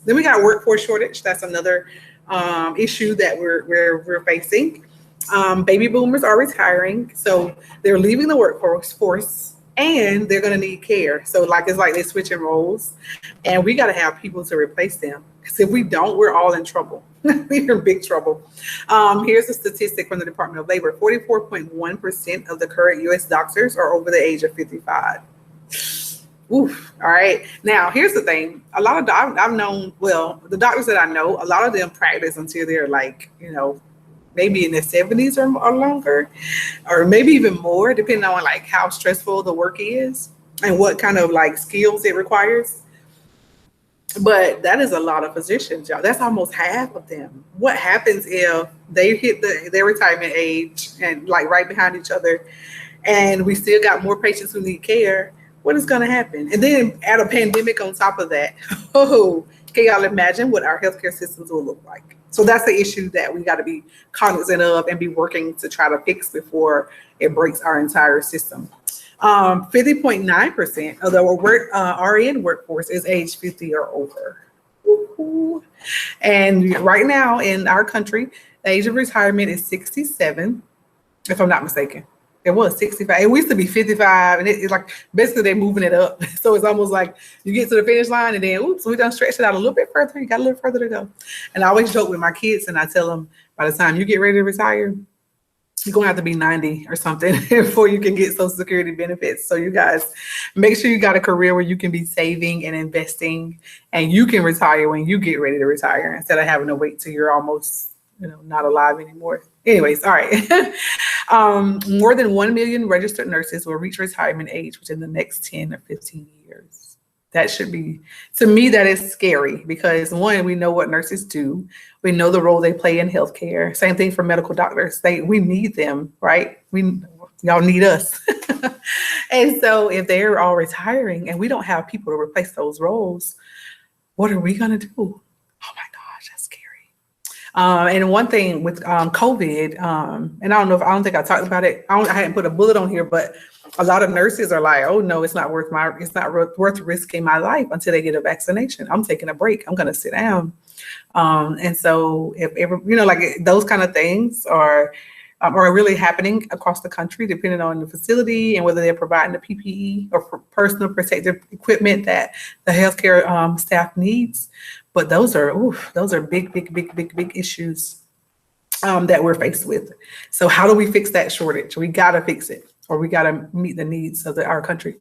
Then we got workforce shortage. That's another issue that we're facing. Baby boomers are retiring, so they're leaving the workforce and they're going to need care. So like it's like they're switching roles, and we got to have people to replace them. Because if we don't, we're all in trouble. We're in big trouble. Here's a statistic from the Department of Labor: 44.1% of the current U.S. doctors are over the age of 55. Oof. All right. Now, here's the thing. A lot of I've known, well, the doctors that I know, a lot of them practice until they're like, maybe in their 70s or longer, or maybe even more, depending on like how stressful the work is and what kind of like skills it requires. But that is a lot of physicians, y'all. That's almost half of them. What happens if they hit their retirement age and like right behind each other, and we still got more patients who need care? What is going to happen? And then add a pandemic on top of that. Oh, can y'all imagine what our healthcare systems will look like? So that's the issue that we got to be cognizant of and be working to try to fix before it breaks our entire system. 50.9% of the RN workforce is age 50 or over. Woo-hoo. And right now in our country, the age of retirement is 67, if I'm not mistaken. It was 65. It used to be 55, and it's like basically they're moving it up. So it's almost like you get to the finish line, and then oops, we done stretched it out a little bit further. You got a little further to go. And I always joke with my kids, and I tell them by the time you get ready to retire, you're gonna have to be 90 or something before you can get Social Security benefits. So you guys make sure you got a career where you can be saving and investing, and you can retire when you get ready to retire instead of having to wait till you're almost not alive anymore. Anyways, all right. More than 1 million registered nurses will reach retirement age within the next 10 or 15 years. That should be, to me, that is scary because one, we know what nurses do. We know the role they play in healthcare. Same thing for medical doctors. We need them, right? Y'all need us. And so if they're all retiring and we don't have people to replace those roles, what are we going to do? Oh my gosh, that's scary. And one thing with COVID, and I don't think I talked about it. I hadn't put a bullet on here, but a lot of nurses are like, oh no, it's not worth risking my life until they get a vaccination. I'm taking a break. I'm going to sit down. And so if ever, like those kind of things are really happening across the country, depending on the facility and whether they're providing the PPE or personal protective equipment that the healthcare staff needs. But those are big issues that we're faced with. So how do we fix that shortage? We got to fix it, or we got to meet the needs of our country.